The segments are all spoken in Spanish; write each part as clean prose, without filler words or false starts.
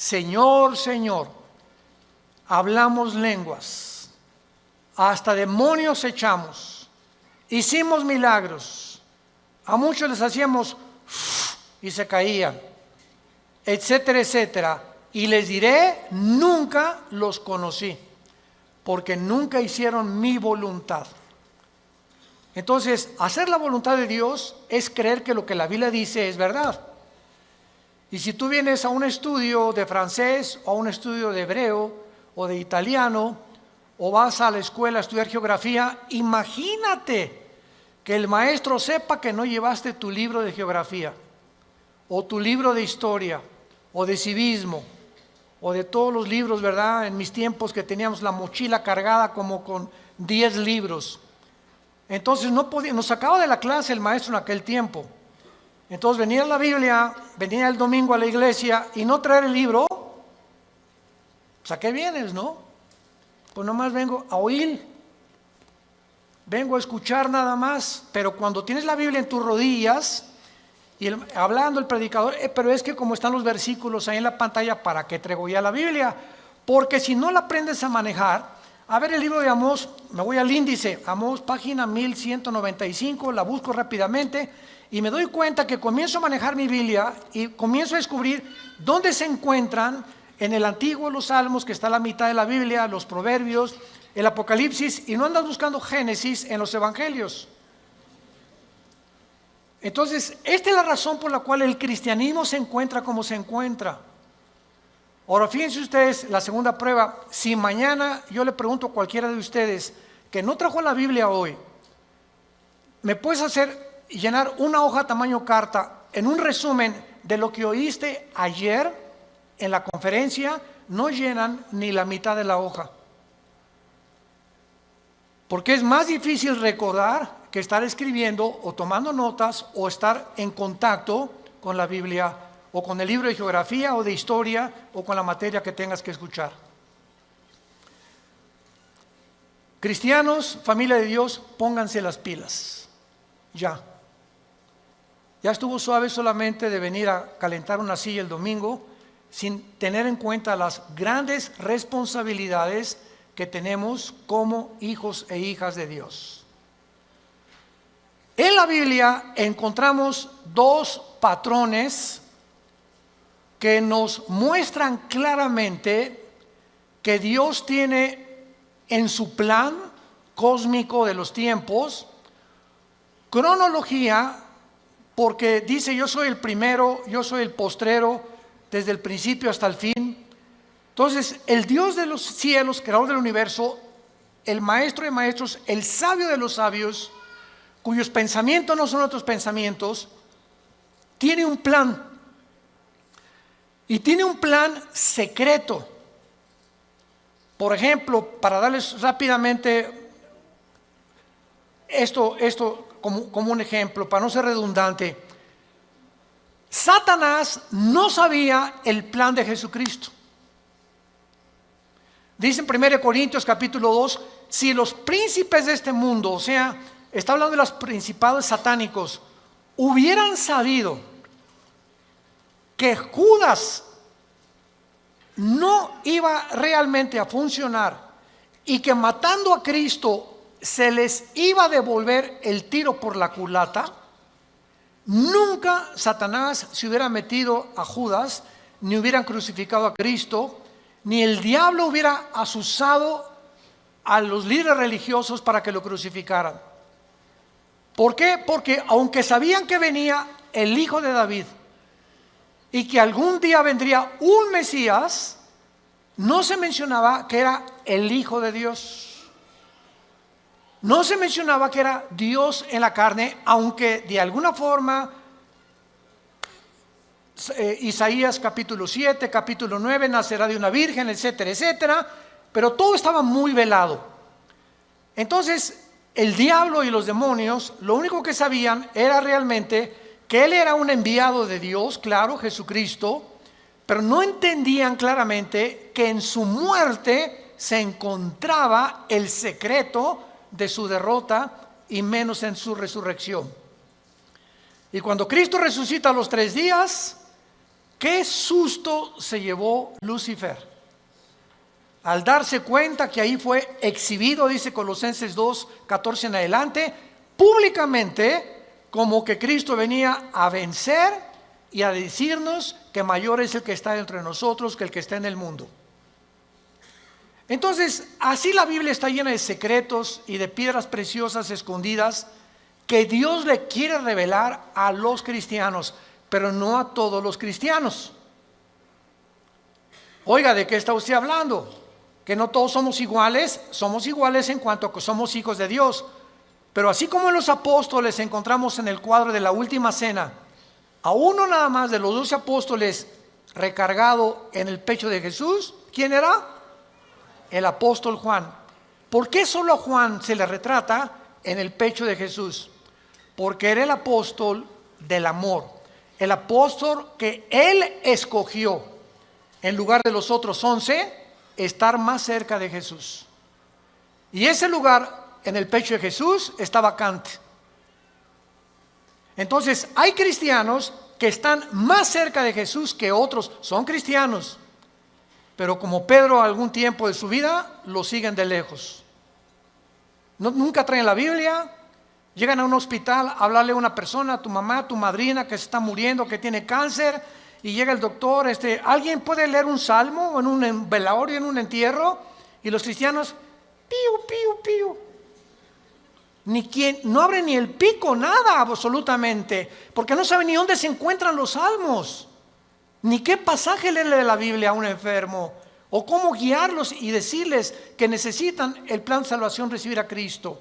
Señor, Señor, hablamos lenguas, hasta demonios echamos, hicimos milagros, a muchos les hacíamos y se caían, etcétera, etcétera. Y les diré, nunca los conocí, porque nunca hicieron mi voluntad. Entonces, hacer la voluntad de Dios es creer que lo que la Biblia dice es verdad. Y si tú vienes a un estudio de francés o a un estudio de hebreo o de italiano, o vas a la escuela a estudiar geografía, imagínate que el maestro sepa que no llevaste tu libro de geografía, o tu libro de historia, o de civismo, o de todos los libros, ¿verdad? En mis tiempos que teníamos la mochila cargada como con 10 libros. Entonces nos sacaba de la clase el maestro en aquel tiempo. Entonces venía la Biblia, venía el domingo a la iglesia y no traer el libro. Pues ¿a qué vienes, no? Pues nomás vengo a oír, vengo a escuchar nada más. Pero cuando tienes la Biblia en tus rodillas y hablando el predicador, pero es que como están los versículos ahí en la pantalla, ¿para qué traigo ya la Biblia? Porque si no la aprendes a manejar, a ver el libro de Amós, me voy al índice, Amós página 1195, la busco rápidamente y me doy cuenta que comienzo a manejar mi Biblia y comienzo a descubrir dónde se encuentran en el Antiguo los Salmos, que está a la mitad de la Biblia, los Proverbios, el Apocalipsis, y no andas buscando Génesis en los Evangelios. Entonces, esta es la razón por la cual el cristianismo se encuentra como se encuentra. Ahora, fíjense ustedes la segunda prueba. Si mañana yo le pregunto a cualquiera de ustedes que no trajo la Biblia hoy, ¿me puedes hacer llenar una hoja tamaño carta en un resumen de lo que oíste ayer en la conferencia? No llenan ni la mitad de la hoja. Porque es más difícil recordar que estar escribiendo o tomando notas o estar en contacto con la Biblia o con el libro de geografía o de historia o con la materia que tengas que escuchar. Cristianos, familia de Dios, pónganse las pilas. Ya estuvo suave solamente de venir a calentar una silla el domingo sin tener en cuenta las grandes responsabilidades que tenemos como hijos e hijas de Dios. En la Biblia encontramos dos patrones que nos muestran claramente que Dios tiene en su plan cósmico de los tiempos cronología, porque dice: yo soy el primero, yo soy el postrero, desde el principio hasta el fin. Entonces, el Dios de los cielos, creador del universo, el maestro de maestros, el sabio de los sabios, cuyos pensamientos no son otros pensamientos, tiene un plan. Y tiene un plan secreto. Por ejemplo, para darles rápidamente esto como un ejemplo, para no ser redundante, Satanás no sabía el plan de Jesucristo. Dice en 1 Corintios capítulo 2, si los príncipes de este mundo, o sea, está hablando de los principados satánicos, hubieran sabido que Judas no iba realmente a funcionar y que matando a Cristo se les iba a devolver el tiro por la culata, nunca Satanás se hubiera metido a Judas, ni hubieran crucificado a Cristo, ni el diablo hubiera asusado a los líderes religiosos para que lo crucificaran. ¿Por qué? Porque aunque sabían que venía el hijo de David y que algún día vendría un Mesías, no se mencionaba que era el Hijo de Dios. No se mencionaba que era Dios en la carne, aunque de alguna forma Isaías capítulo 7, capítulo 9, nacerá de una virgen, etcétera, etcétera, pero todo estaba muy velado. Entonces, el diablo y los demonios, lo único que sabían era realmente que él era un enviado de Dios, claro, Jesucristo, pero no entendían claramente que en su muerte se encontraba el secreto de su derrota y menos en su resurrección. Y cuando Cristo resucita a los 3 días, qué susto se llevó Lucifer al darse cuenta que ahí fue exhibido, dice Colosenses 2:14 en adelante, públicamente, como que Cristo venía a vencer y a decirnos que mayor es el que está entre nosotros que el que está en el mundo. Entonces, así la Biblia está llena de secretos y de piedras preciosas escondidas que Dios le quiere revelar a los cristianos, pero no a todos los cristianos. Oiga, ¿de qué está usted hablando? Que no todos somos iguales en cuanto a que somos hijos de Dios. Pero así como en los apóstoles encontramos en el cuadro de la última cena a uno nada más de los 12 apóstoles recargado en el pecho de Jesús, ¿quién era? El apóstol Juan. ¿Por qué solo a Juan se le retrata en el pecho de Jesús? Porque era el apóstol del amor, el apóstol que él escogió en lugar de los otros 11 estar más cerca de Jesús. Y ese lugar en el pecho de Jesús está vacante. Entonces hay cristianos que están más cerca de Jesús que otros. Son cristianos, pero como Pedro algún tiempo de su vida lo siguen de lejos. Nunca traen la Biblia. Llegan a un hospital a hablarle a una persona, a tu mamá, a tu madrina que se está muriendo, que tiene cáncer, y llega el doctor, ¿alguien puede leer un salmo en un velorio, en un entierro? Y los cristianos, piu, piu, piu. No abre ni el pico, nada absolutamente, porque no sabe ni dónde se encuentran los salmos, ni qué pasaje leerle de la Biblia a un enfermo, o cómo guiarlos y decirles que necesitan el plan de salvación, recibir a Cristo.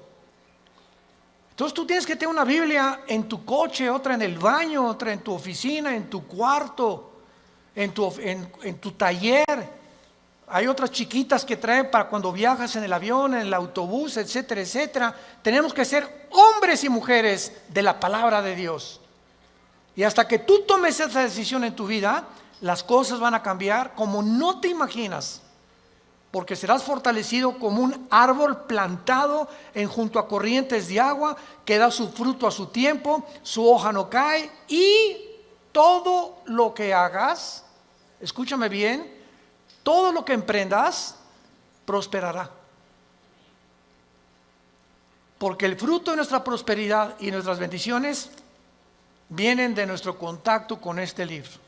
Entonces tú tienes que tener una Biblia en tu coche, otra en el baño, otra en tu oficina, en tu cuarto, en tu taller. Hay otras chiquitas que traen para cuando viajas en el avión, en el autobús, etcétera, etcétera. Tenemos que ser hombres y mujeres de la palabra de Dios. Y hasta que tú tomes esa decisión en tu vida, las cosas van a cambiar como no te imaginas. Porque serás fortalecido como un árbol plantado junto a corrientes de agua, que da su fruto a su tiempo, su hoja no cae, y todo lo que hagas, escúchame bien, todo lo que emprendas prosperará. Porque el fruto de nuestra prosperidad y nuestras bendiciones vienen de nuestro contacto con este libro.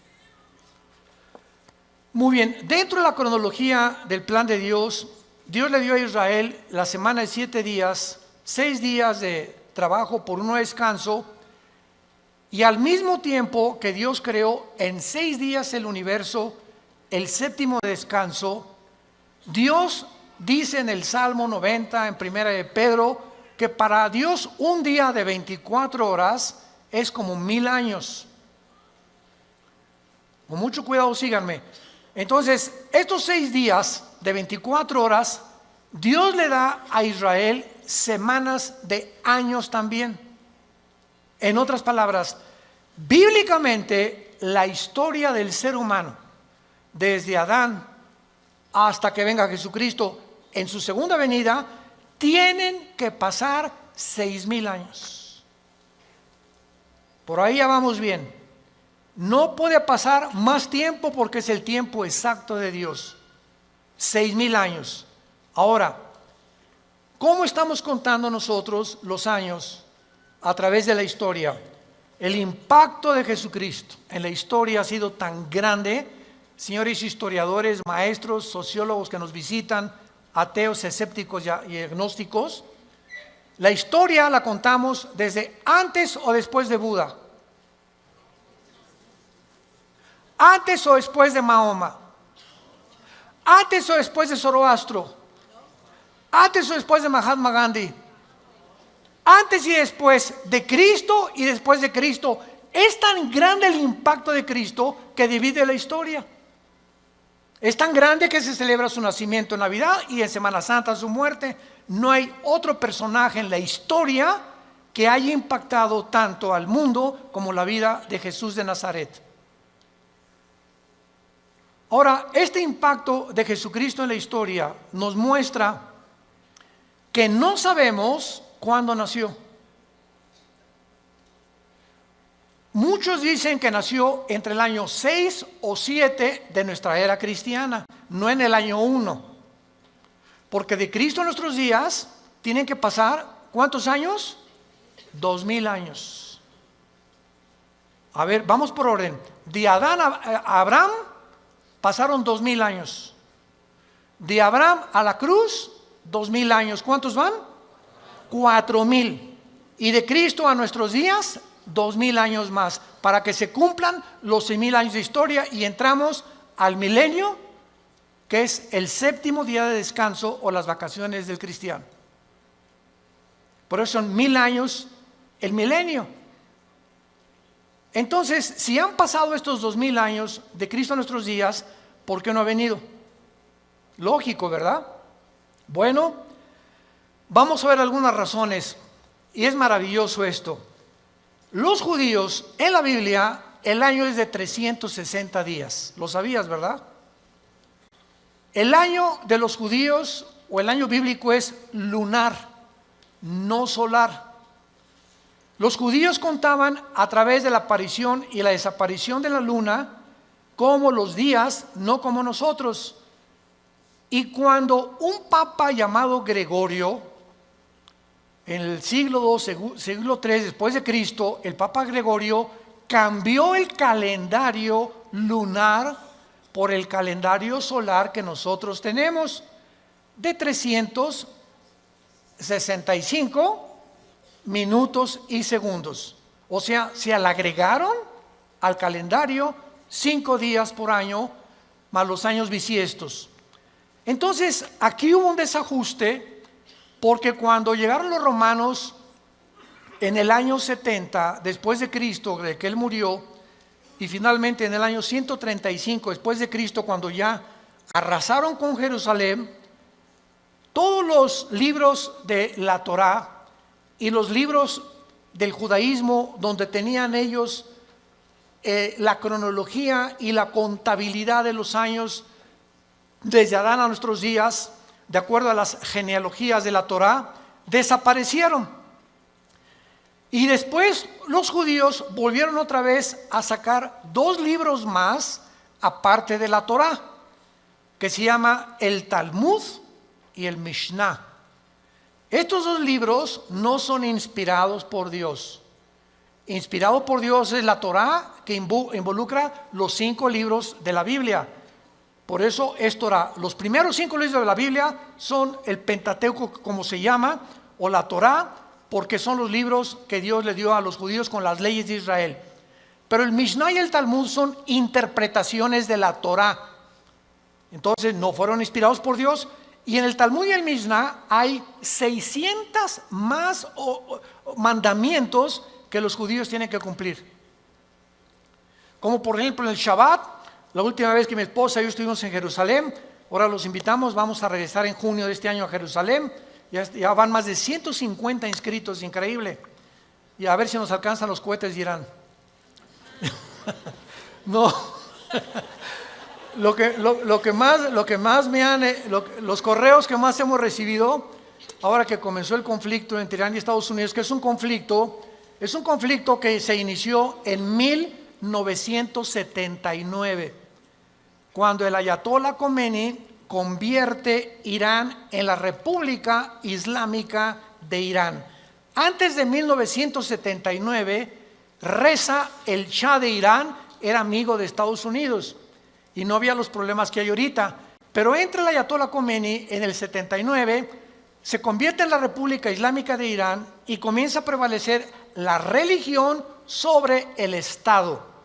Muy bien, dentro de la cronología del plan de Dios, Dios le dio a Israel la semana de 7 días, 6 días de trabajo por uno de descanso, y al mismo tiempo que Dios creó en 6 días el universo, el séptimo descanso, Dios dice en el Salmo 90, en primera de Pedro, que para Dios un día de 24 horas es como 1000 años. Con mucho cuidado, síganme. Entonces, estos 6 días de 24 horas, Dios le da a Israel semanas de años también. En otras palabras, bíblicamente, la historia del ser humano, desde Adán hasta que venga Jesucristo en su segunda venida, tienen que pasar 6000 años. Por ahí ya vamos bien. No puede pasar más tiempo porque es el tiempo exacto de Dios. 6000 años. Ahora, ¿cómo estamos contando nosotros los años a través de la historia? El impacto de Jesucristo en la historia ha sido tan grande, señores historiadores, maestros, sociólogos que nos visitan, ateos, escépticos y agnósticos. La historia la contamos desde antes o después de Buda. Antes o después de Mahoma, antes o después de Zoroastro, antes o después de Mahatma Gandhi, antes y después de Cristo y después de Cristo. Es tan grande el impacto de Cristo que divide la historia. Es tan grande que se celebra su nacimiento en Navidad y en Semana Santa su muerte. No hay otro personaje en la historia que haya impactado tanto al mundo como la vida de Jesús de Nazaret. Ahora, este impacto de Jesucristo en la historia nos muestra que no sabemos cuándo nació. Muchos dicen que nació entre el año 6 o 7 de nuestra era cristiana, no en el año 1. Porque de Cristo a nuestros días tienen que pasar, ¿cuántos años? 2000 años. A ver, vamos por orden. De Adán a Abraham pasaron 2000 años. De Abraham a la cruz, 2000 años. ¿Cuántos van? 4000. Y de Cristo a nuestros días, 2000 años más, para que se cumplan los 6000 años de historia y entramos al milenio, que es el séptimo día de descanso o las vacaciones del cristiano. Por eso son 1000 años el milenio. Entonces, si han pasado estos 2000 años de Cristo a nuestros días, ¿por qué no ha venido? Lógico, ¿verdad? Bueno, vamos a ver algunas razones, y es maravilloso esto. Los judíos, en la Biblia, el año es de 360 días. ¿Lo sabías, verdad? El año de los judíos, o el año bíblico, es lunar, no solar. Los judíos contaban a través de la aparición y la desaparición de la luna como los días, no como nosotros. Y cuando un papa llamado Gregorio, en el siglo II, siglo III después de Cristo, el Papa Gregorio cambió el calendario lunar por el calendario solar que nosotros tenemos, de 365 minutos y segundos. O sea, se le agregaron al calendario 5 días por año, más los años bisiestos. Entonces, aquí hubo un desajuste, porque cuando llegaron los romanos en el año 70 después de Cristo, de que él murió, y finalmente en el año 135 después de Cristo, cuando ya arrasaron con Jerusalén, todos los libros de la Torá y los libros del judaísmo, donde tenían ellos la cronología y la contabilidad de los años desde Adán a nuestros días, de acuerdo a las genealogías de la Torá, desaparecieron. Y después los judíos volvieron otra vez a sacar 2 libros más, aparte de la Torá, que se llama el Talmud y el Mishnah. Estos 2 libros no son inspirados por Dios. Inspirado por Dios es la Torá, que involucra los 5 libros de la Biblia. Por eso es Torá. Los primeros 5 libros de la Biblia son el Pentateuco, como se llama, o la Torá, porque son los libros que Dios le dio a los judíos con las leyes de Israel. Pero el Mishnah y el Talmud son interpretaciones de la Torá. Entonces no fueron inspirados por Dios. Y en el Talmud y el Mishnah hay 600 más mandamientos que los judíos tienen que cumplir. Como por ejemplo en el Shabbat. La última vez que mi esposa y yo estuvimos en Jerusalén, ahora los invitamos, vamos a regresar en junio de este año a Jerusalén. Ya van más de 150 inscritos, increíble. Y a ver si nos alcanzan los cohetes de Irán. No. Lo que más me han, los correos que más hemos recibido, ahora que comenzó el conflicto entre Irán y Estados Unidos, que es un conflicto que se inició en 1979. Cuando el Ayatollah Khomeini convierte Irán en la República Islámica de Irán. Antes de 1979, Reza, el Shah de Irán, era amigo de Estados Unidos y no había los problemas que hay ahorita. Pero entra el Ayatollah Khomeini en el 79, se convierte en la República Islámica de Irán y comienza a prevalecer la religión sobre el Estado.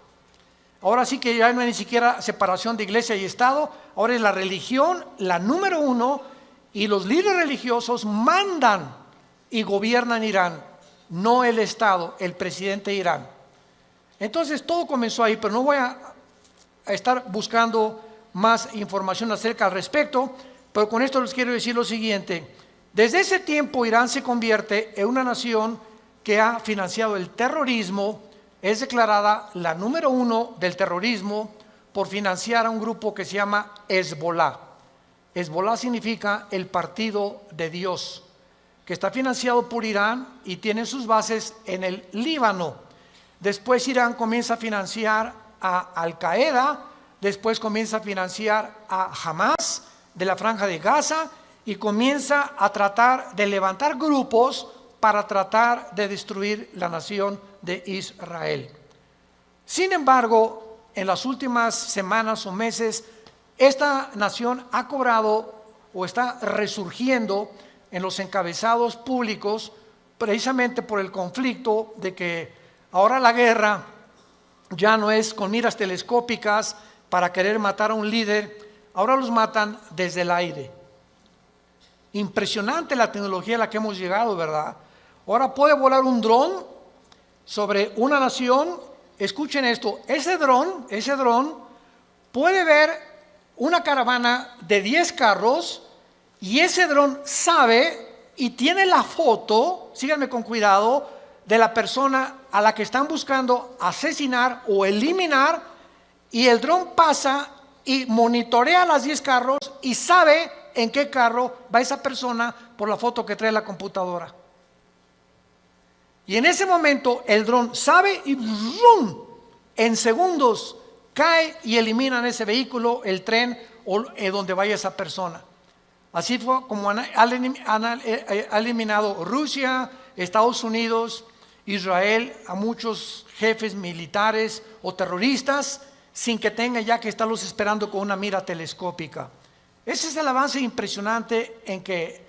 Ahora sí que ya no hay ni siquiera separación de iglesia y Estado, ahora es la religión la número 1 y los líderes religiosos mandan y gobiernan Irán, no el Estado, el presidente de Irán. Entonces todo comenzó ahí, pero no voy a estar buscando más información acerca al respecto, pero con esto les quiero decir lo siguiente. Desde ese tiempo Irán se convierte en una nación que ha financiado el terrorismo. Es declarada la número 1 del terrorismo por financiar a un grupo que se llama Hezbollah. Hezbollah significa el partido de Dios, que está financiado por Irán y tiene sus bases en el Líbano. Después Irán comienza a financiar a Al Qaeda, después comienza a financiar a Hamas de la Franja de Gaza y comienza a tratar de levantar grupos para tratar de destruir la nación de Israel. Sin embargo, en las últimas semanas o meses, esta nación ha cobrado o está resurgiendo en los encabezados públicos precisamente por el conflicto de que ahora la guerra ya no es con miras telescópicas para querer matar a un líder, ahora los matan desde el aire. Impresionante la tecnología a la que hemos llegado, ¿verdad? Ahora puede volar un dron sobre una nación. Escuchen esto, ese dron puede ver una caravana de 10 carros y ese dron sabe y tiene la foto, síganme con cuidado, de la persona a la que están buscando asesinar o eliminar, y el dron pasa y monitorea las 10 carros y sabe en qué carro va esa persona por la foto que trae la computadora. Y en ese momento el dron sabe y ¡rum!, en segundos cae y eliminan ese vehículo, el tren o donde vaya esa persona. Así fue como ha eliminado Rusia, Estados Unidos, Israel a muchos jefes militares o terroristas sin que tengan ya que estarlos esperando con una mira telescópica. Ese es el avance impresionante en que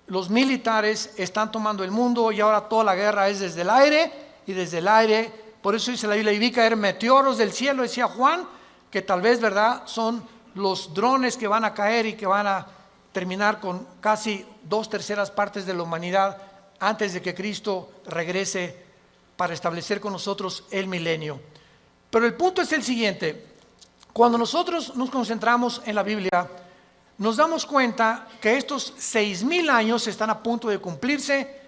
los militares están tomando el mundo y ahora toda la guerra es desde el aire y desde el aire. Por eso dice la Biblia, y vi caer meteoros del cielo, decía Juan, que tal vez, ¿verdad?, son los drones que van a caer y que van a terminar con casi 2/3 partes de la humanidad antes de que Cristo regrese para establecer con nosotros el milenio. Pero el punto es el siguiente: cuando nosotros nos concentramos en la Biblia, nos damos cuenta que estos 6,000 años están a punto de cumplirse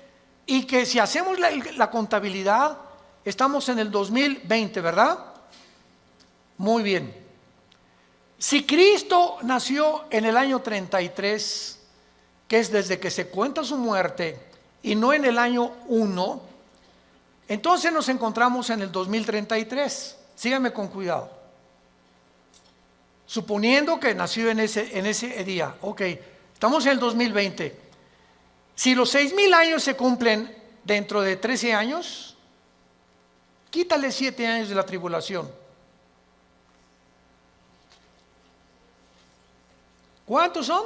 y que si hacemos la contabilidad, estamos en el 2020, ¿verdad? Muy bien. Si Cristo nació en el año 33, que es desde que se cuenta su muerte, y no en el año 1, entonces nos encontramos en el 2033. Síganme con cuidado. Suponiendo que nació en ese día, ok, estamos en el 2020. Si los 6,000 años se cumplen dentro de 13 años, quítale 7 años de la tribulación. ¿Cuántos son?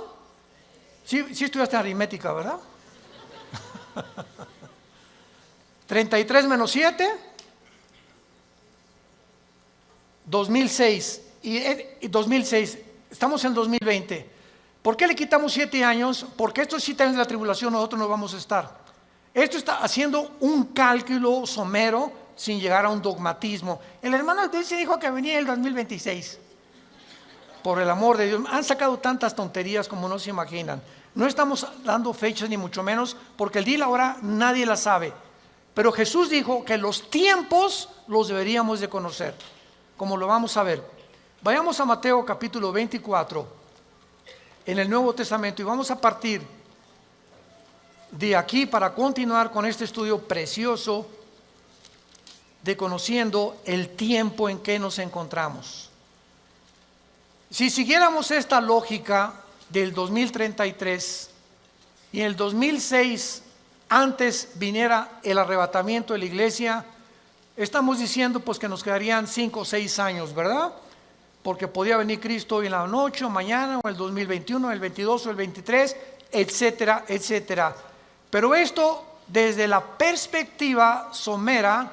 Sí estudiaste aritmética, ¿verdad? 33 menos 7, 2006. Y 2006, estamos en 2020. ¿Por qué le quitamos 7 años? Porque estos 7 años de la tribulación nosotros no vamos a estar. Esto está haciendo un cálculo somero sin llegar a un dogmatismo. El hermano Altuve dijo que venía el 2026. Por el amor de Dios, han sacado tantas tonterías como no se imaginan. No estamos dando fechas ni mucho menos, porque el día y la hora nadie la sabe. Pero Jesús dijo que los tiempos los deberíamos de conocer, como lo vamos a ver. Vayamos a Mateo capítulo 24, en el Nuevo Testamento, y vamos a partir de aquí para continuar con este estudio precioso de conociendo el tiempo en que nos encontramos. Si siguiéramos esta lógica del 2033 y en el 2006 antes viniera el arrebatamiento de la iglesia, estamos diciendo pues que nos quedarían 5 o 6 años, ¿verdad? Porque podía venir Cristo hoy en la noche o mañana o el 2021, el 22 o el 23, etcétera, etcétera. Pero esto desde la perspectiva somera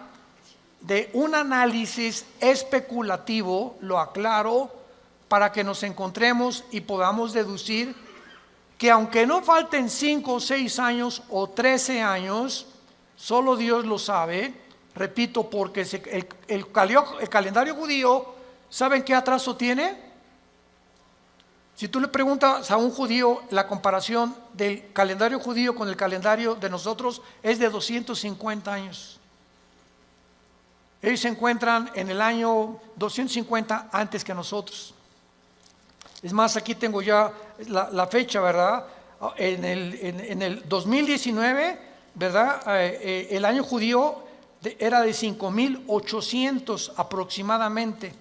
de un análisis especulativo, lo aclaro, para que nos encontremos y podamos deducir que aunque no falten 5 o 6 años o 13 años, solo Dios lo sabe, repito, porque el calendario judío, ¿saben qué atraso tiene? Si tú le preguntas a un judío, la comparación del calendario judío con el calendario de nosotros es de 250 años. Ellos se encuentran en el año 250 antes que nosotros. Es más, aquí tengo ya la fecha, ¿verdad? En el 2019, ¿verdad? El año judío era de 5.800 aproximadamente.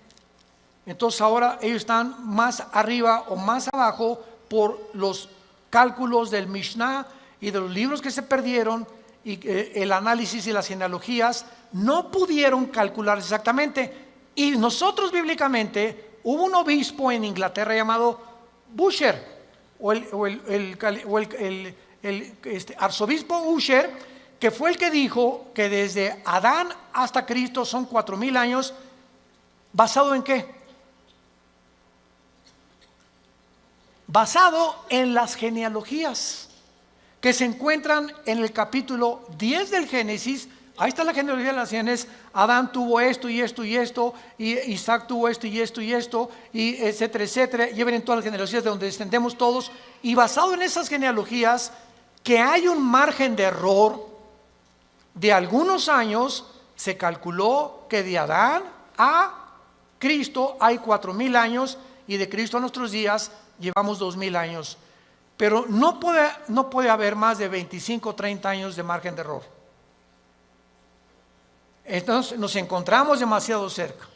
Entonces ahora ellos están más arriba o más abajo por los cálculos del Mishnah y de los libros que se perdieron, y el análisis y las genealogías no pudieron calcular exactamente. Y nosotros bíblicamente, hubo un obispo en Inglaterra llamado Busher, arzobispo Usher, que fue el que dijo que desde Adán hasta Cristo son 4.000 años. ¿Basado en qué? Basado en las genealogías que se encuentran en el capítulo 10 del Génesis. Ahí está la genealogía de las genes. Adán tuvo esto y esto y esto, y Isaac tuvo esto y esto y esto, y etcétera, etcétera. Lleven en todas las genealogías de donde descendemos todos. Y basado en esas genealogías, que hay un margen de error de algunos años, se calculó que de Adán a Cristo hay 4.000 años, y de Cristo a nuestros días llevamos 2.000 años. Pero no puede haber más de 25 o 30 años de margen de error. Entonces nos encontramos demasiado cerca,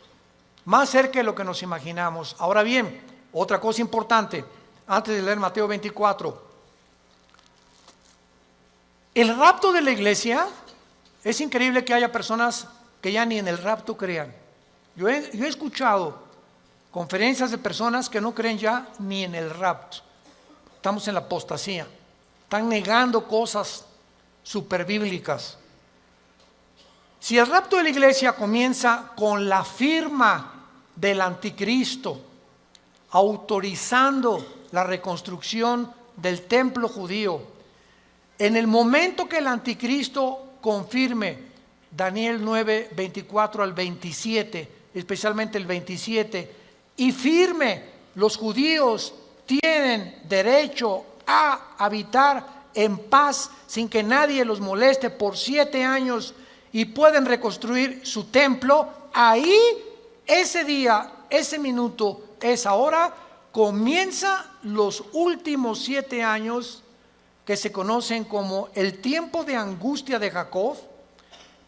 más cerca de lo que nos imaginamos. Ahora bien, otra cosa importante, antes de leer Mateo 24. El rapto de la iglesia, es increíble que haya personas que ya ni en el rapto crean. Yo he escuchado conferencias de personas que no creen ya ni en el rapto. Estamos en la apostasía, están negando cosas superbíblicas. Si el rapto de la iglesia comienza con la firma del anticristo autorizando la reconstrucción del templo judío, en el momento que el anticristo confirme Daniel 9, 24 al 27, especialmente el 27, y firme los judíos tienen derecho a habitar en paz sin que nadie los moleste por 7 años, y pueden reconstruir su templo, ahí, ese día, ese minuto, esa hora, comienza los últimos 7 años que se conocen como el tiempo de angustia de Jacob,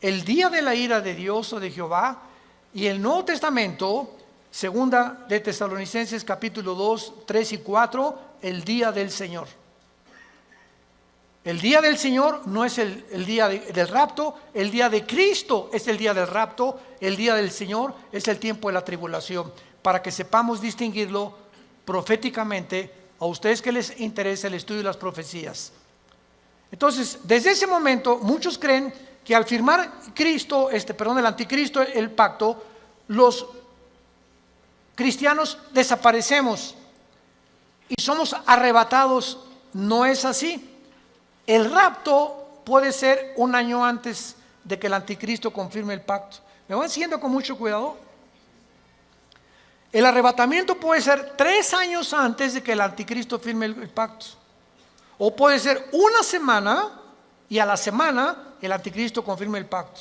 el día de la ira de Dios o de Jehová. Y el Nuevo Testamento, segunda de Tesalonicenses capítulo 2, 3 y 4, el día del Señor. El día del Señor no es el día del rapto, el día de Cristo es el día del rapto, el día del Señor es el tiempo de la tribulación, para que sepamos distinguirlo proféticamente a ustedes que les interesa el estudio de las profecías. Entonces, desde ese momento, muchos creen que al firmar el anticristo, el pacto, los cristianos desaparecemos y somos arrebatados. No es así. El rapto puede ser 1 año antes de que el anticristo confirme el pacto. ¿Me van siguiendo con mucho cuidado? El arrebatamiento puede ser 3 años antes de que el anticristo firme el pacto. O puede ser 1 semana y a la semana el anticristo confirme el pacto.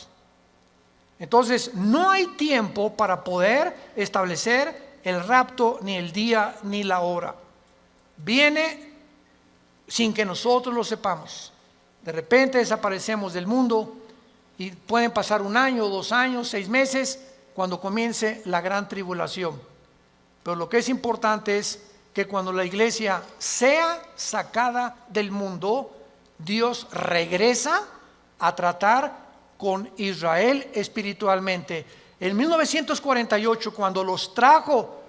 Entonces no hay tiempo para poder establecer el rapto, ni el día ni la hora. Viene sin que nosotros lo sepamos. De repente desaparecemos del mundo y pueden pasar 1 año, 2 años, 6 meses cuando comience la gran tribulación. Pero lo que es importante es que cuando la iglesia sea sacada del mundo, Dios regresa a tratar con Israel espiritualmente. En 1948, cuando los trajo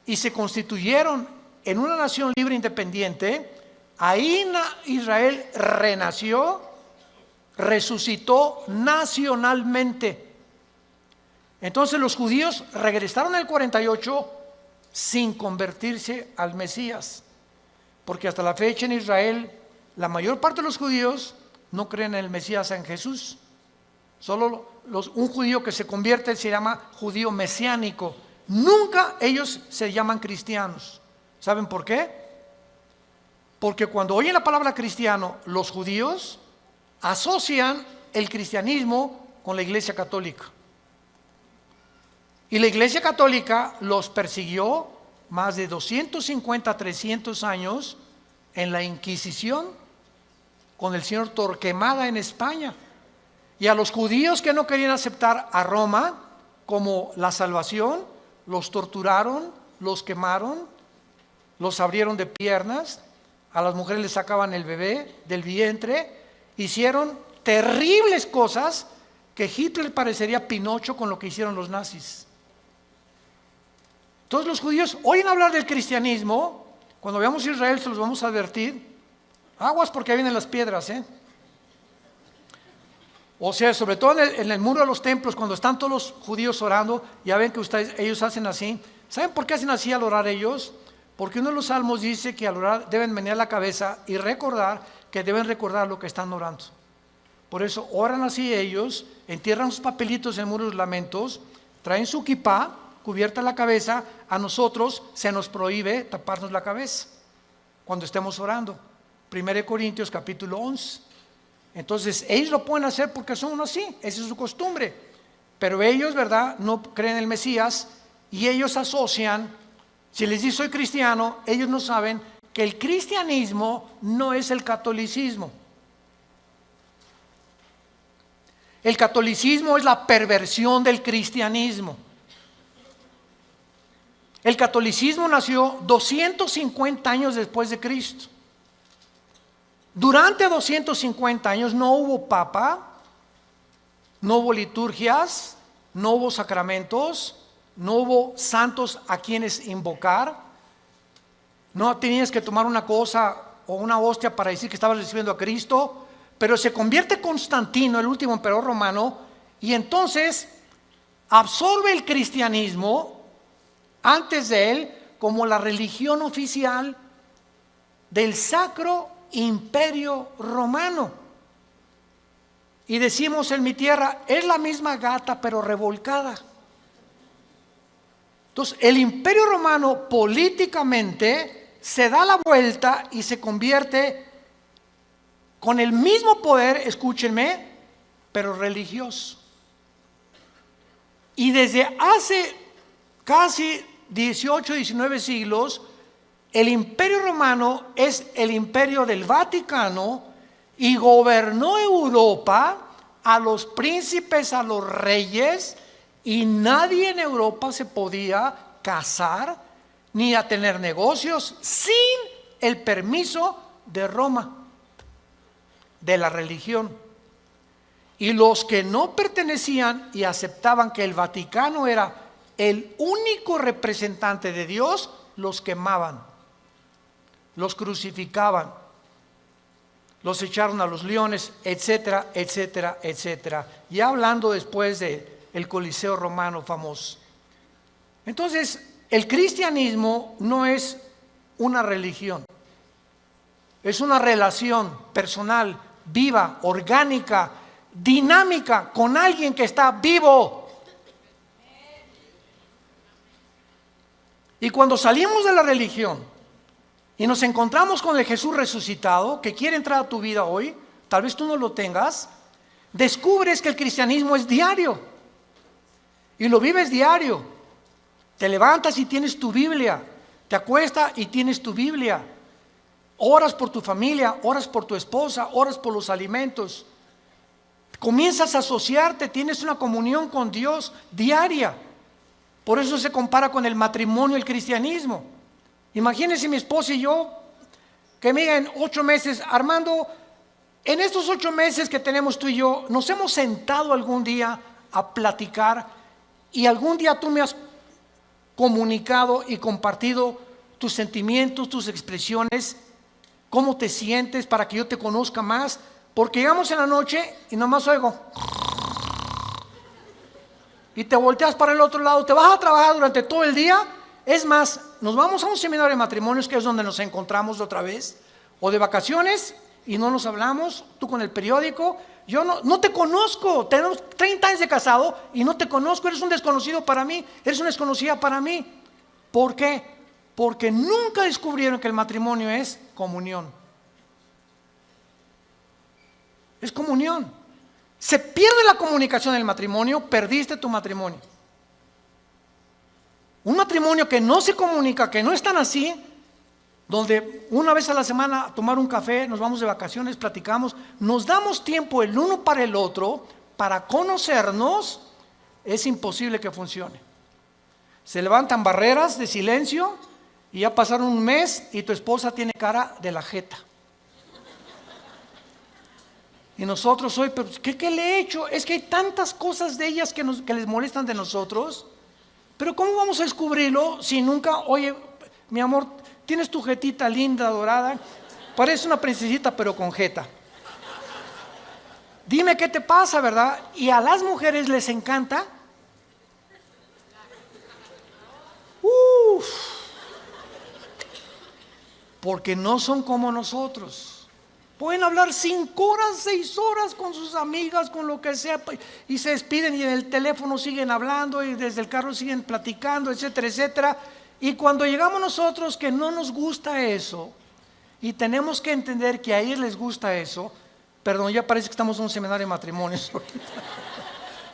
y se constituyeron en una nación libre e independiente, ahí Israel renació, resucitó nacionalmente. Entonces los judíos regresaron en el 48 sin convertirse al Mesías, porque hasta la fecha en Israel la mayor parte de los judíos no creen en el Mesías, en Jesús. Solo un judío que se convierte se llama judío mesiánico. Nunca ellos se llaman cristianos. ¿Saben por qué? Porque cuando oyen la palabra cristiano, los judíos asocian el cristianismo con la Iglesia Católica. Y la Iglesia Católica los persiguió más de 250, 300 años en la Inquisición con el señor Torquemada en España. Y a los judíos que no querían aceptar a Roma como la salvación, los torturaron, los quemaron, los abrieron de piernas, a las mujeres les sacaban el bebé del vientre, hicieron terribles cosas que Hitler parecería Pinocho con lo que hicieron los nazis. Todos los judíos oyen hablar del cristianismo. Cuando veamos Israel se los vamos a advertir. Aguas porque vienen las piedras, O sea, sobre todo en el muro de los templos, cuando están todos los judíos orando, ya ven que ellos hacen así. ¿Saben por qué hacen así al orar ellos? Porque uno de los salmos dice que al orar deben menear la cabeza y recordar que deben recordar lo que están orando. Por eso oran así ellos, entierran sus papelitos en el muro de los lamentos, traen su kipá, cubierta la cabeza. A nosotros se nos prohíbe taparnos la cabeza cuando estemos orando. 1 Corintios capítulo 11. Entonces ellos lo pueden hacer porque son así, esa es su costumbre. Pero ellos, ¿verdad?, no creen en el Mesías y ellos asocian, si les dice soy cristiano, ellos no saben que el cristianismo no es el catolicismo. El catolicismo es la perversión del cristianismo. El catolicismo nació 250 años después de Cristo. Durante 250 años no hubo papa, no hubo liturgias, no hubo sacramentos, no hubo santos a quienes invocar. No tenías que tomar una cosa o una hostia para decir que estabas recibiendo a Cristo. Pero se convierte Constantino, el último emperador romano, y entonces absorbe el cristianismo antes de él como la religión oficial del Sacro Imperio Romano. Y decimos en mi tierra, es la misma gata pero revolcada. Entonces el Imperio Romano políticamente se da la vuelta y se convierte con el mismo poder, escúchenme, pero religioso. Y desde hace casi 18, 19 siglos, el Imperio Romano es el imperio del Vaticano y gobernó Europa, a los príncipes, a los reyes, y nadie en Europa se podía casar ni a tener negocios sin el permiso de Roma, de la religión. Y los que no pertenecían y aceptaban que el Vaticano era el único representante de Dios, los quemaban, los crucificaban, los echaron a los leones, etcétera, etcétera, etcétera. Ya hablando después del Coliseo romano famoso. Entonces, el cristianismo no es una religión, es una relación personal, viva, orgánica, dinámica, con alguien que está vivo. Y cuando salimos de la religión y nos encontramos con el Jesús resucitado, que quiere entrar a tu vida hoy, tal vez tú no lo tengas, descubres que el cristianismo es diario y lo vives diario. Te levantas y tienes tu Biblia, te acuestas y tienes tu Biblia, oras por tu familia, oras por tu esposa, oras por los alimentos, comienzas a asociarte, tienes una comunión con Dios diaria. Por eso se compara con el matrimonio, el cristianismo. Imagínense mi esposa y yo, que me digan 8 meses, Armando, en estos 8 meses que tenemos tú y yo, nos hemos sentado algún día a platicar y algún día tú me has comunicado y compartido tus sentimientos, tus expresiones, cómo te sientes para que yo te conozca más, porque llegamos en la noche y nomás oigo y te volteas para el otro lado, te vas a trabajar durante todo el día. Es más, nos vamos a un seminario de matrimonios, que es donde nos encontramos otra vez, o de vacaciones, y no nos hablamos, tú con el periódico. Yo no te conozco, tenemos 30 años de casado y no te conozco, eres un desconocido para mí, eres una desconocida para mí. ¿Por qué? Porque nunca descubrieron que el matrimonio es comunión. Es comunión. Se pierde la comunicación del matrimonio, perdiste tu matrimonio. Un matrimonio que no se comunica, que no es tan así, donde una vez a la semana a tomar un café, nos vamos de vacaciones, platicamos, nos damos tiempo el uno para el otro, para conocernos, es imposible que funcione. Se levantan barreras de silencio y ya pasaron un mes y tu esposa tiene cara de la jeta. Y nosotros hoy, pero ¿qué le he hecho? Es que hay tantas cosas de ellas que les molestan de nosotros. Pero ¿cómo vamos a descubrirlo si nunca, oye, mi amor, tienes tu jetita linda, dorada, parece una princesita pero con jeta? Dime qué te pasa, ¿verdad? Y a las mujeres les encanta. Porque no son como nosotros. Pueden hablar 5 horas, 6 horas con sus amigas, con lo que sea, y se despiden y en el teléfono siguen hablando y desde el carro siguen platicando, etcétera, etcétera. Y cuando llegamos nosotros que no nos gusta eso, y tenemos que entender que a ellos les gusta eso, perdón, ya parece que estamos en un seminario de matrimonios.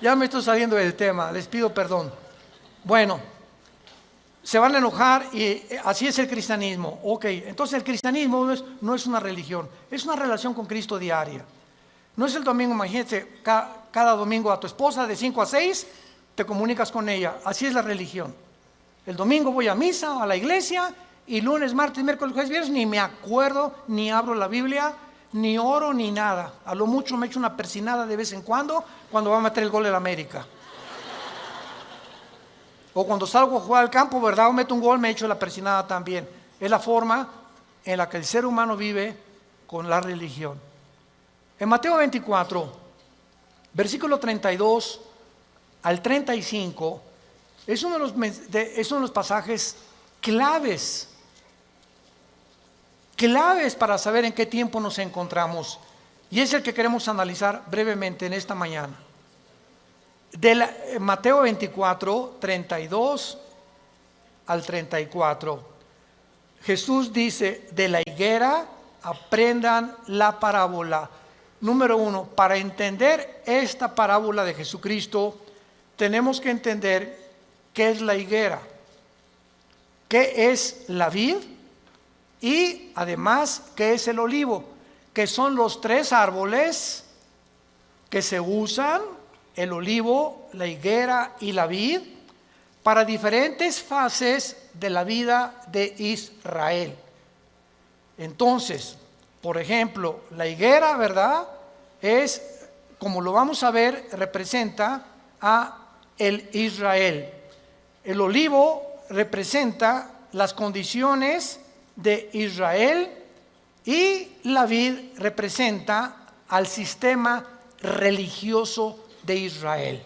Ya me estoy saliendo del tema, les pido perdón. Bueno, se van a enojar y así es el cristianismo. Ok, entonces el cristianismo no es una religión, es una relación con Cristo diaria. No es el domingo, imagínate, cada domingo a tu esposa de 5 a 6 te comunicas con ella. Así es la religión. El domingo voy a misa, a la iglesia, y lunes, martes, miércoles, jueves, viernes ni me acuerdo, ni abro la Biblia, ni oro, ni nada. A lo mucho me echo una persinada de vez en cuando va a meter el gol de la América. O cuando salgo a jugar al campo, ¿verdad? O meto un gol, me echo la persinada también. Es la forma en la que el ser humano vive con la religión. En Mateo 24, versículo 32 al 35, es uno de los pasajes claves para saber en qué tiempo nos encontramos. Y es el que queremos analizar brevemente en esta mañana. Mateo 24, 32 al 34. Jesús dice, de la higuera aprendan la parábola. Número 1, para entender esta parábola de Jesucristo, tenemos que entender qué es la higuera, qué es la vid y además qué es el olivo, que son los 3 árboles que se usan, el olivo, la higuera y la vid, para diferentes fases de la vida de Israel. Entonces, por ejemplo, la higuera, ¿verdad? Es, como lo vamos a ver, representa a el Israel. El olivo representa las condiciones de Israel y la vid representa al sistema religioso de Israel.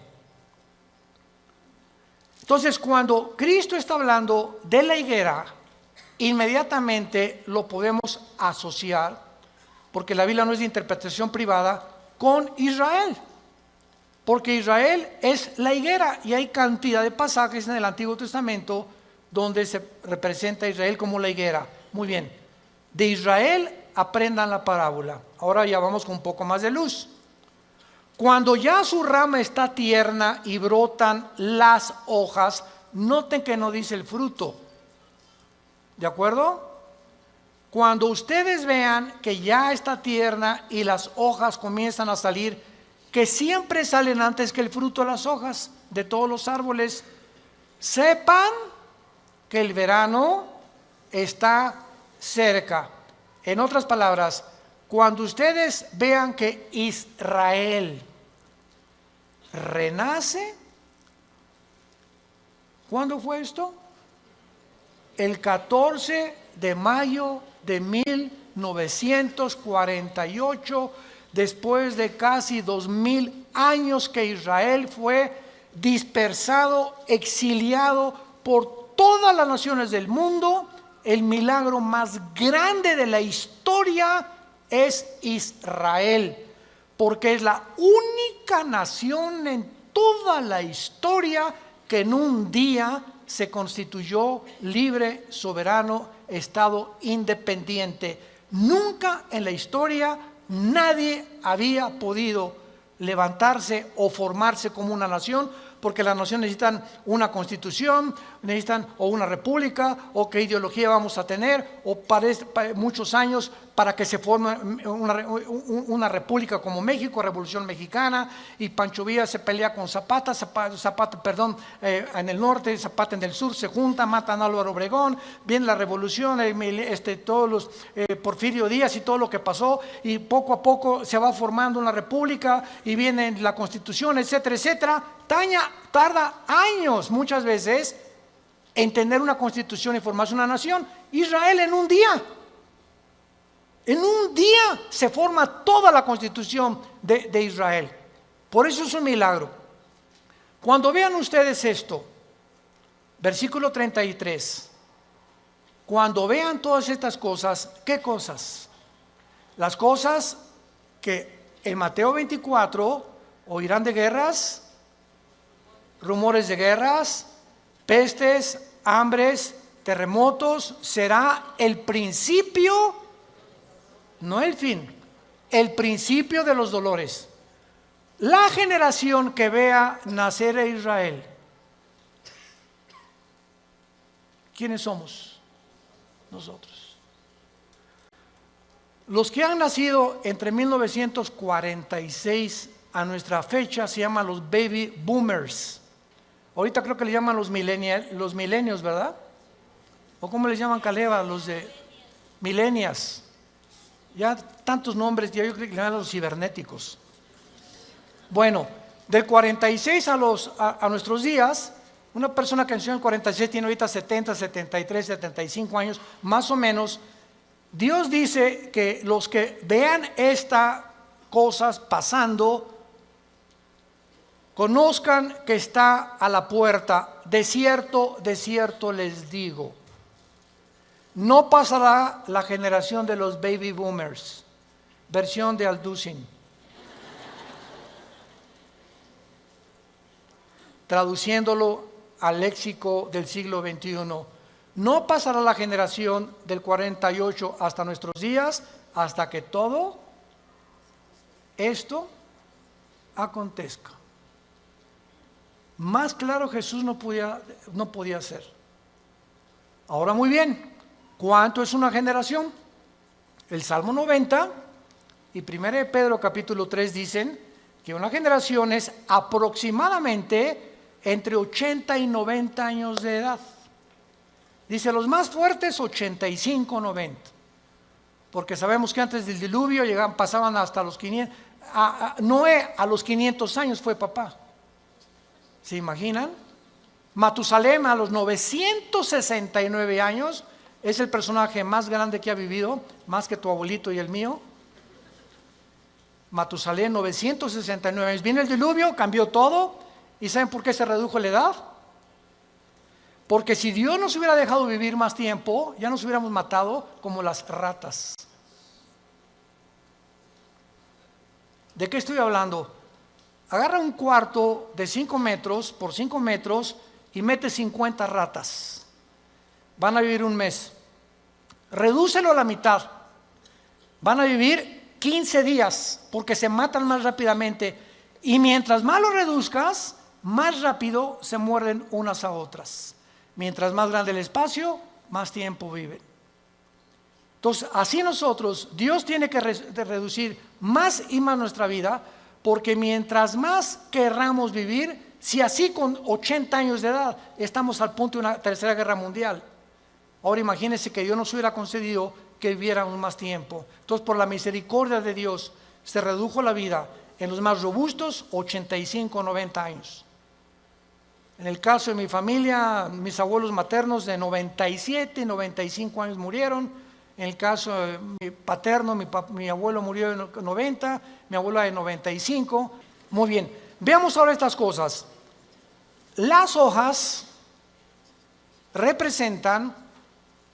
Entonces, cuando Cristo está hablando de la higuera, inmediatamente lo podemos asociar, porque la Biblia no es de interpretación privada, con Israel. Porque Israel es la higuera y hay cantidad de pasajes en el Antiguo Testamento donde se representa a Israel como la higuera. Muy bien, de Israel aprendan la parábola. Ahora ya vamos con un poco más de luz. Cuando ya su rama está tierna y brotan las hojas, noten que no dice el fruto. ¿De acuerdo? Cuando ustedes vean que ya está tierna y las hojas comienzan a salir, que siempre salen antes que el fruto de las hojas de todos los árboles, sepan que el verano está cerca. En otras palabras, cuando ustedes vean que Israel renace, ¿cuándo fue esto? El 14 de mayo de 1948, después de casi 2000 años que Israel fue dispersado, exiliado por todas las naciones del mundo. El milagro más grande de la historia es Israel, porque es la única nación en toda la historia que en un día se constituyó libre, soberano, estado independiente. Nunca en la historia nadie había podido levantarse o formarse como una nación, porque las naciones necesitan una constitución, necesitan o una república, o qué ideología vamos a tener, o para muchos años para que se forme una república como México, Revolución Mexicana, y Pancho Villa se pelea con Zapata, en el norte, Zapata en el sur, se juntan, matan a Álvaro Obregón, viene la revolución, todos los Porfirio Díaz y todo lo que pasó, y poco a poco se va formando una república, y viene la Constitución, etcétera, etcétera. Tarda años muchas veces en tener una constitución y formarse una nación. Israel en un día se forma toda la constitución de Israel. Por eso es un milagro. Cuando vean ustedes esto, versículo 33, cuando vean todas estas cosas, ¿qué cosas? Las cosas que en Mateo 24 oirán de guerras, rumores de guerras, pestes, hambres, terremotos. Será el principio, no el fin, el principio de los dolores. La generación que vea nacer a Israel, ¿quiénes somos? Nosotros. Los que han nacido entre 1946 a nuestra fecha se llaman los baby boomers. Ahorita creo que le llaman los millennials, ¿verdad? ¿O cómo les llaman, Caleva? Los de millennials. Ya tantos nombres, ya yo creo que le llaman los cibernéticos. Bueno, del 46 a nuestros días, una persona que nació en el 46 tiene ahorita 70, 73, 75 años, más o menos. Dios dice que los que vean estas cosas pasando, conozcan que está a la puerta. De cierto les digo, no pasará la generación de los baby boomers. Versión de Alducin. Traduciéndolo al léxico del siglo XXI, no pasará la generación del 48 hasta nuestros días, hasta que todo esto acontezca. Más claro Jesús no podía ser. Ahora muy bien, ¿cuánto es una generación? El Salmo 90 y 1 de Pedro capítulo 3 dicen que una generación es aproximadamente entre 80 y 90 años de edad. Dice los más fuertes 85, 90. Porque sabemos que antes del diluvio pasaban hasta los 500. Noé a los 500 años fue papá. ¿Se imaginan? Matusalem a los 969 años es el personaje más grande que ha vivido, más que tu abuelito y el mío. Matusalem, 969 años. Viene el diluvio, cambió todo. ¿Y saben por qué se redujo la edad? Porque si Dios nos hubiera dejado vivir más tiempo, ya nos hubiéramos matado como las ratas. ¿De qué estoy hablando? Agarra un cuarto de 5 metros por 5 metros y mete 50 ratas. Van a vivir un mes. Redúcelo a la mitad. Van a vivir 15 días porque se matan más rápidamente. Y mientras más lo reduzcas, más rápido se muerden unas a otras. Mientras más grande el espacio, más tiempo viven. Entonces, así nosotros, Dios tiene que reducir más y más nuestra vida, porque mientras más querramos vivir, si así con 80 años de edad estamos al punto de una tercera guerra mundial, ahora imagínense que Dios nos hubiera concedido que viviéramos más tiempo. Entonces, por la misericordia de Dios, se redujo la vida en los más robustos, 85, 90 años. En el caso de mi familia, mis abuelos maternos de 97, 95 años murieron. En el caso de mi paterno, mi abuelo murió de 90, mi abuela de 95. Muy bien, veamos ahora estas cosas. Las hojas representan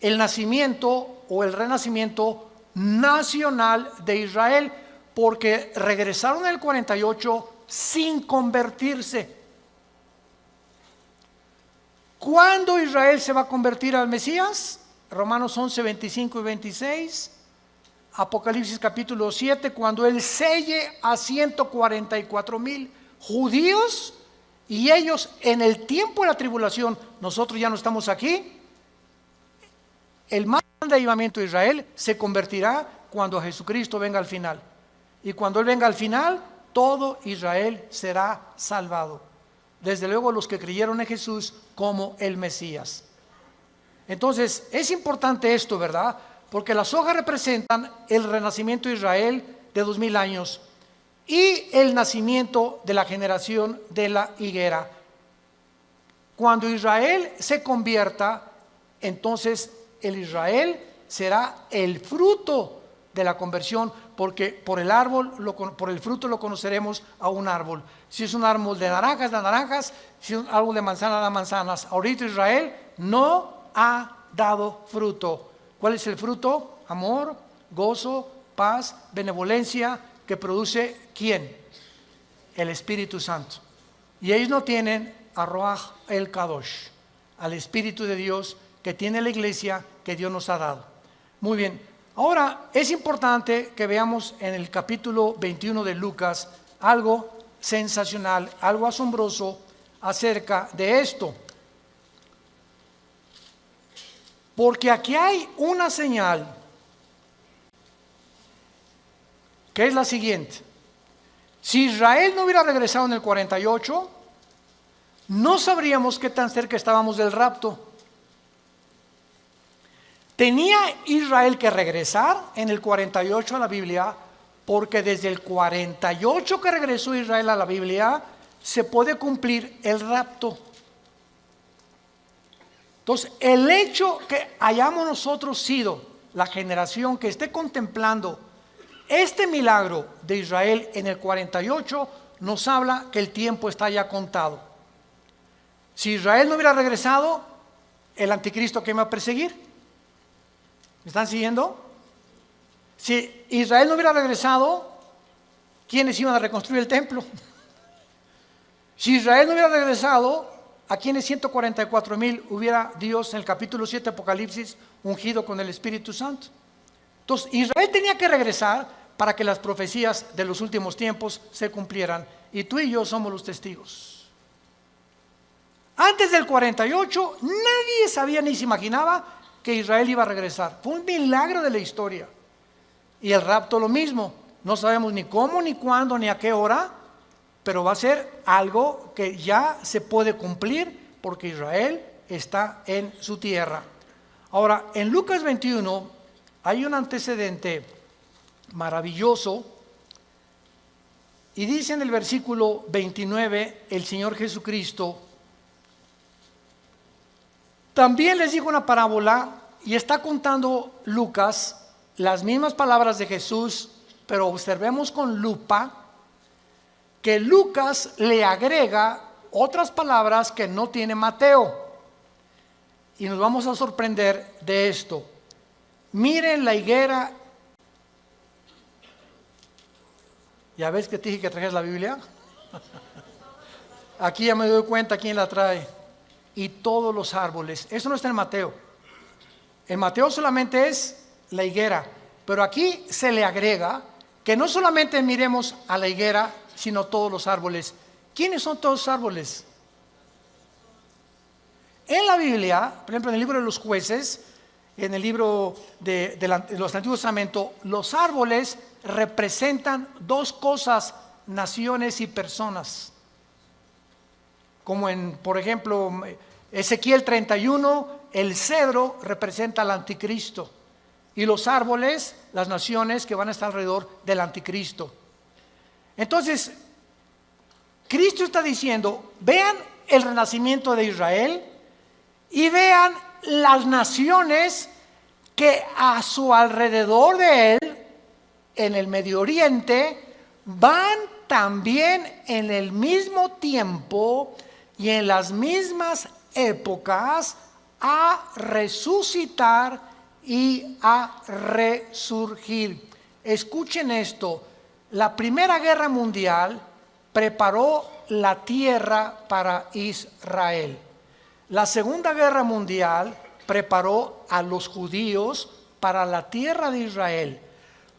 el nacimiento o el renacimiento nacional de Israel, porque regresaron en el 48 sin convertirse. ¿Cuándo Israel se va a convertir al Mesías? Romanos 11, 25 y 26. Apocalipsis capítulo 7, cuando Él selle a 144,000 judíos y ellos en el tiempo de la tribulación, nosotros ya no estamos aquí, el más grande avivamiento de Israel se convertirá cuando Jesucristo venga al final. Y cuando Él venga al final, todo Israel será salvado. Desde luego los que creyeron en Jesús como el Mesías. Entonces, es importante esto, ¿verdad? Porque las hojas representan el renacimiento de Israel de 2000 años y el nacimiento de la generación de la higuera. Cuando Israel se convierta, entonces el Israel será el fruto de la conversión, porque por el árbol, por el fruto lo conoceremos a un árbol. Si es un árbol de naranjas, da naranjas; si es un árbol de manzana, da manzanas. Ahorita Israel no ha dado fruto. ¿Cuál es el fruto? Amor, gozo, paz, benevolencia, que produce ¿quién? El Espíritu Santo. Y ellos no tienen a Ruach el Kadosh, al Espíritu de Dios que tiene la iglesia que Dios nos ha dado. Muy bien, ahora es importante que veamos en el capítulo 21 de Lucas algo sensacional, algo asombroso acerca de esto. Porque aquí hay una señal que es la siguiente. Si Israel no hubiera regresado en el 48, no sabríamos qué tan cerca estábamos del rapto. Tenía Israel que regresar en el 48 a la Biblia, porque desde el 48 que regresó Israel a la Biblia, se puede cumplir el rapto. Entonces, el hecho que hayamos nosotros sido la generación que esté contemplando este milagro de Israel en el 48 nos habla que el tiempo está ya contado. Si Israel no hubiera regresado, el anticristo que iba a perseguir. ¿Me están siguiendo? Si Israel no hubiera regresado, ¿quiénes iban a reconstruir el templo? Si Israel no hubiera regresado, ¿a quiénes 144,000 hubiera Dios en el capítulo 7 de Apocalipsis ungido con el Espíritu Santo? Entonces Israel tenía que regresar para que las profecías de los últimos tiempos se cumplieran, y tú y yo somos los testigos. Antes del 48 nadie sabía ni se imaginaba que Israel iba a regresar. Fue un milagro de la historia. Y el rapto lo mismo. No sabemos ni cómo, ni cuándo, ni a qué hora, pero va a ser algo que ya se puede cumplir porque Israel está en su tierra. Ahora, en Lucas 21 hay un antecedente maravilloso, y dice en el versículo 29 el Señor Jesucristo: también les dijo una parábola, y está contando Lucas las mismas palabras de Jesús, pero observemos con lupa que Lucas le agrega otras palabras que no tiene Mateo, y nos vamos a sorprender de esto. Miren la higuera. ¿Ya ves que te dije que trajeras la Biblia? Aquí ya me doy cuenta quién la trae. Y todos los árboles. Eso no está en Mateo. En Mateo solamente es la higuera, pero aquí se le agrega que no solamente miremos a la higuera, sino todos los árboles. ¿Quiénes son todos los árboles? En la Biblia, por ejemplo en el libro de los jueces, en el libro de los Antiguos Testamentos, los árboles representan dos cosas: naciones y personas. Como por ejemplo, Ezequiel 31, el cedro representa al anticristo, y los árboles, las naciones que van a estar alrededor del anticristo. Entonces, Cristo está diciendo: vean el renacimiento de Israel y vean las naciones que a su alrededor de él, en el Medio Oriente, van también en el mismo tiempo y en las mismas épocas a resucitar y a resurgir. Escuchen esto: la Primera Guerra Mundial preparó la tierra para Israel. La Segunda Guerra Mundial preparó a los judíos para la tierra de Israel.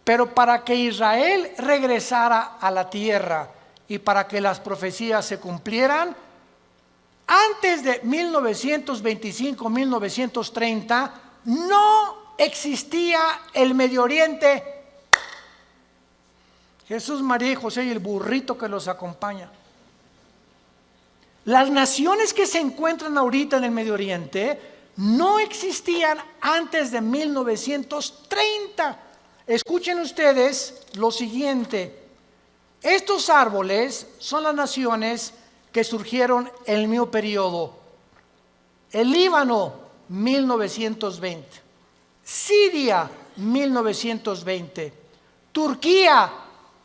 Pero para que Israel regresara a la tierra y para que las profecías se cumplieran, Antes de 1925-1930 no existía el Medio Oriente. Jesús, María y José y el burrito que los acompaña. Las naciones que se encuentran ahorita en el Medio Oriente no existían antes de 1930. Escuchen ustedes lo siguiente. Estos árboles son las naciones que surgieron en el mismo periodo. El Líbano, 1920. Siria, 1920. Turquía,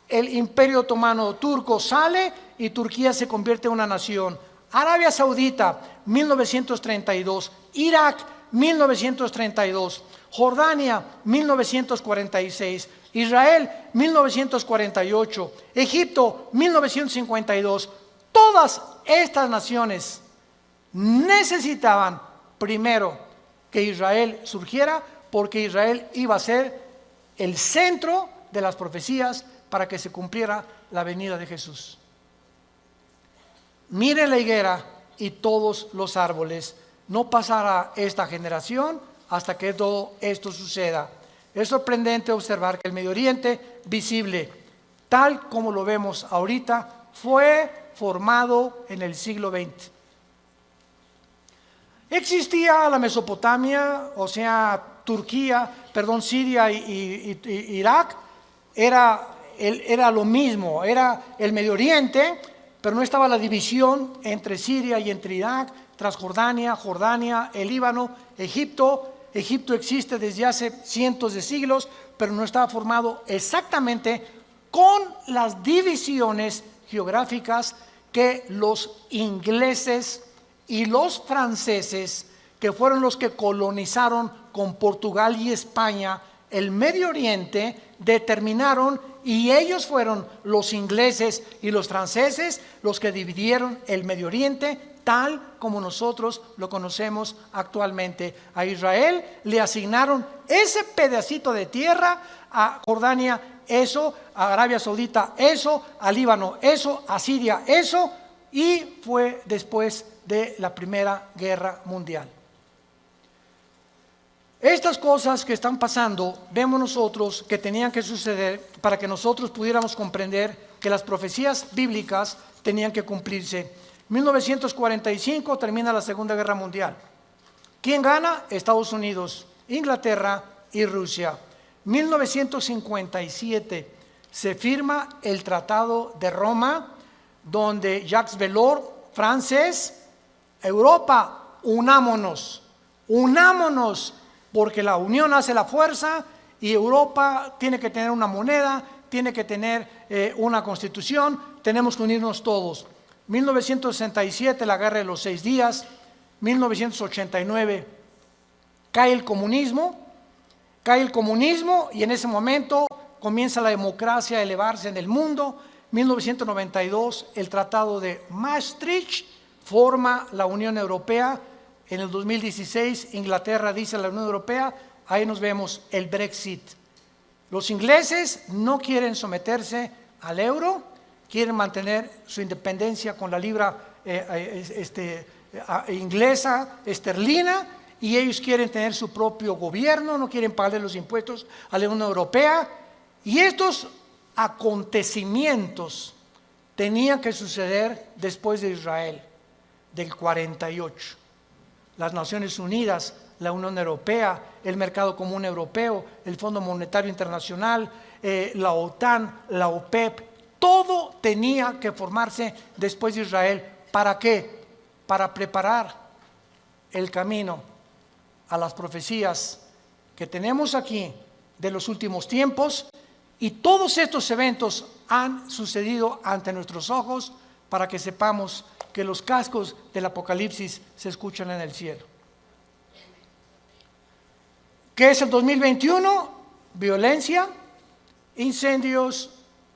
el Imperio Otomano turco sale y Turquía se convierte en una nación. Arabia Saudita, 1932. Irak, 1932. Jordania, 1946. Israel, 1948. Egipto, 1952. Todas estas naciones necesitaban primero que Israel surgiera, porque Israel iba a ser el centro de las profecías para que se cumpliera la venida de Jesús. Miren la higuera y todos los árboles. No pasará esta generación hasta que todo esto suceda. Es sorprendente observar que el Medio Oriente visible, tal como lo vemos ahorita, fue formado en el siglo XX. Existía la Mesopotamia, o sea, Siria y Irak, era lo mismo, era el Medio Oriente, pero no estaba la división entre Siria y entre Irak, Transjordania, Jordania, el Líbano, Egipto. Egipto existe desde hace cientos de siglos, pero no estaba formado exactamente con las divisiones geográficas que los ingleses y los franceses, que fueron los que colonizaron con Portugal y España el Medio Oriente, determinaron, y ellos fueron los ingleses y los franceses los que dividieron el Medio Oriente tal como nosotros lo conocemos actualmente. A Israel le asignaron ese pedacito de tierra, a Jordania eso, a Arabia Saudita eso, a Líbano eso, a Siria eso, y fue después de la Primera Guerra Mundial. Estas cosas que están pasando, vemos nosotros que tenían que suceder para que nosotros pudiéramos comprender que las profecías bíblicas tenían que cumplirse. 1945 termina la Segunda Guerra Mundial. ¿Quién gana? Estados Unidos, Inglaterra y Rusia. 1957 se firma el Tratado de Roma, donde Jacques Delors, francés, Europa, unámonos, porque la unión hace la fuerza y Europa tiene que tener una moneda, tiene que tener una constitución, tenemos que unirnos todos. 1967, la Guerra de los 6 días. 1989, cae el comunismo y en ese momento comienza la democracia a elevarse en el mundo. 1992, el Tratado de Maastricht forma la Unión Europea. En el 2016, Inglaterra dice a la Unión Europea, ahí nos vemos el Brexit. Los ingleses no quieren someterse al euro, quieren mantener su independencia con la libra inglesa, esterlina, y ellos quieren tener su propio gobierno, no quieren pagar los impuestos a la Unión Europea. Y estos acontecimientos tenían que suceder después de Israel, del 48. Las Naciones Unidas, la Unión Europea, el Mercado Común Europeo, el Fondo Monetario Internacional, la OTAN, la OPEP, todo tenía que formarse después de Israel. ¿Para qué? Para preparar el camino a las profecías que tenemos aquí de los últimos tiempos, y todos estos eventos han sucedido ante nuestros ojos para que sepamos que los cascos del Apocalipsis se escuchan en el cielo. ¿Qué es el 2021? Violencia, incendios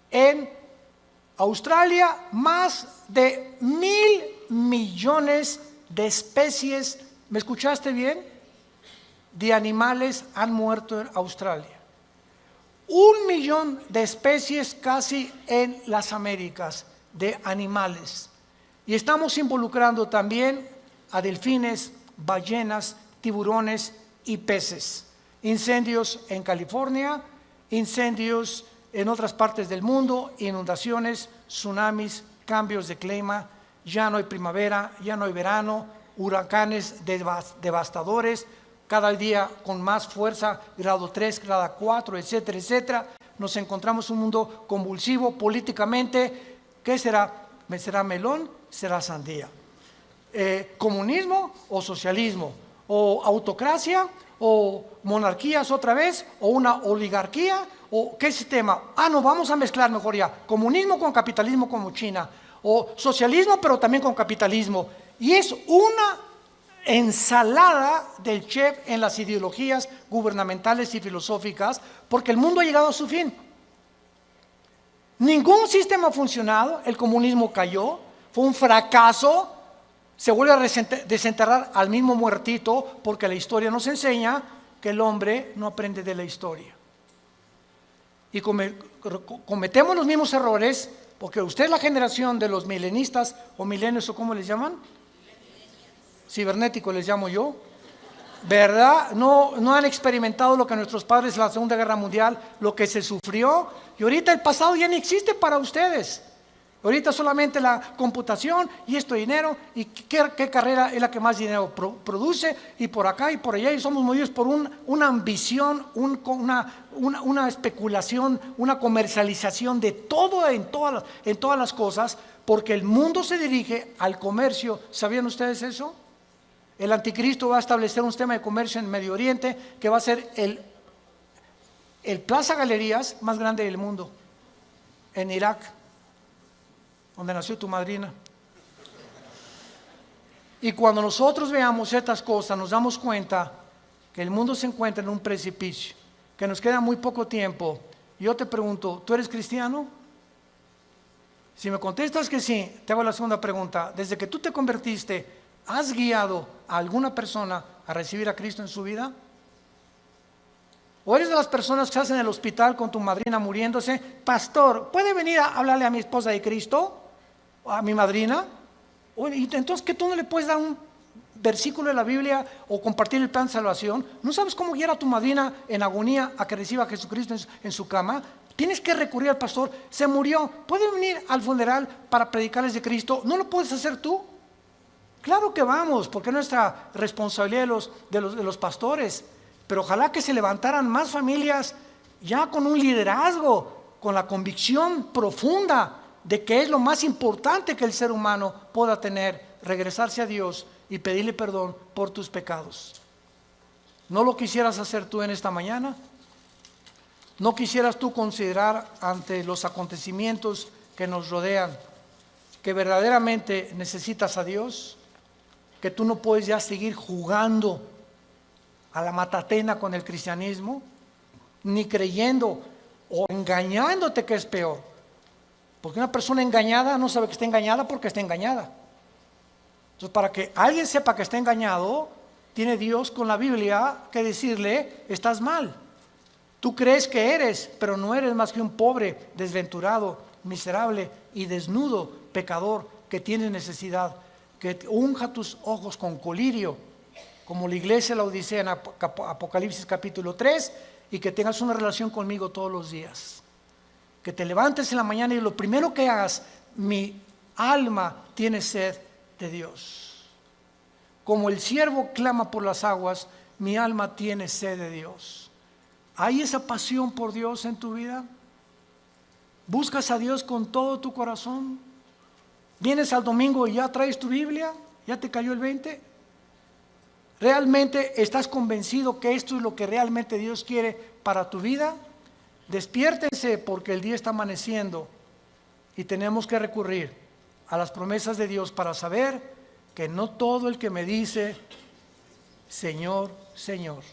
en Australia, más de 1,000 millones de especies, ¿me escuchaste bien?, de animales han muerto en Australia. 1 millón de especies casi en las Américas de animales. Y estamos involucrando también a delfines, ballenas, tiburones y peces. Incendios en California, incendios en otras partes del mundo, inundaciones, tsunamis, cambios de clima, ya no hay primavera, ya no hay verano, huracanes devastadores, cada día con más fuerza, grado 3, grado 4, etcétera, etcétera. Nos encontramos en un mundo convulsivo políticamente. ¿Qué será? ¿Será melón? ¿Será sandía? ¿Comunismo o socialismo? ¿O autocracia? ¿O monarquías otra vez? ¿O una oligarquía? ¿O qué sistema? No, vamos a mezclar mejor ya. Comunismo con capitalismo como China. O socialismo pero también con capitalismo. Y es una ensalada del chef en las ideologías gubernamentales y filosóficas, porque el mundo ha llegado a su fin. Ningún sistema ha funcionado, el comunismo cayó, fue un fracaso, se vuelve a desenterrar al mismo muertito, porque la historia nos enseña que el hombre no aprende de la historia. Y cometemos los mismos errores, porque usted es la generación de los milenistas o milenios, o ¿cómo les llaman? Cibernéticos les llamo yo, ¿verdad? No han experimentado lo que nuestros padres en la Segunda Guerra Mundial, lo que se sufrió, y ahorita el pasado ya no existe para ustedes. Ahorita solamente la computación y esto dinero, y qué carrera es la que más dinero produce, y por acá y por allá, y somos movidos por una ambición, una especulación, una comercialización de todo en todas las cosas, porque el mundo se dirige al comercio. ¿Sabían ustedes eso? El anticristo va a establecer un sistema de comercio en Medio Oriente que va a ser el Plaza Galerías más grande del mundo, en Irak, donde nació tu madrina. Y cuando nosotros veamos estas cosas, nos damos cuenta que el mundo se encuentra en un precipicio, que nos queda muy poco tiempo. Yo te pregunto, ¿tú eres cristiano? Si me contestas que sí, te hago la segunda pregunta. Desde que tú te convertiste, ¿has guiado a alguna persona a recibir a Cristo en su vida? ¿O eres de las personas que estás en el hospital con tu madrina muriéndose? Pastor, ¿puede venir a hablarle a mi esposa de Cristo? ¿O a mi madrina? Entonces, ¿que tú no le puedes dar un versículo de la Biblia o compartir el plan de salvación? ¿No sabes cómo guiar a tu madrina en agonía a que reciba a Jesucristo en su cama? Tienes que recurrir al pastor. Se murió. ¿Puede venir al funeral para predicarles de Cristo? ¿No lo puedes hacer tú? Claro que vamos, porque es nuestra responsabilidad de los pastores. Pero ojalá que se levantaran más familias ya con un liderazgo, con la convicción profunda de que es lo más importante que el ser humano pueda tener, regresarse a Dios y pedirle perdón por tus pecados. ¿No lo quisieras hacer tú en esta mañana? ¿No quisieras tú considerar ante los acontecimientos que nos rodean que verdaderamente necesitas a Dios? Que tú no puedes ya seguir jugando a la matatena con el cristianismo, ni creyendo o engañándote, que es peor. Porque una persona engañada no sabe que está engañada porque está engañada. Entonces, para que alguien sepa que está engañado, tiene Dios con la Biblia que decirle: estás mal. Tú crees que eres, pero no eres más que un pobre, desventurado, miserable y desnudo pecador que tiene necesidad. Que unja tus ojos con colirio, como la iglesia de la Odisea en Apocalipsis capítulo 3, y que tengas una relación conmigo todos los días. Que te levantes en la mañana y lo primero que hagas: mi alma tiene sed de Dios. Como el siervo clama por las aguas, mi alma tiene sed de Dios. ¿Hay esa pasión por Dios en tu vida? ¿Buscas a Dios con todo tu corazón? ¿Vienes al domingo y ya traes tu Biblia? ¿Ya te cayó el 20? ¿Realmente estás convencido que esto es lo que realmente Dios quiere para tu vida? Despiértense, porque el día está amaneciendo y tenemos que recurrir a las promesas de Dios para saber que no todo el que me dice Señor, Señor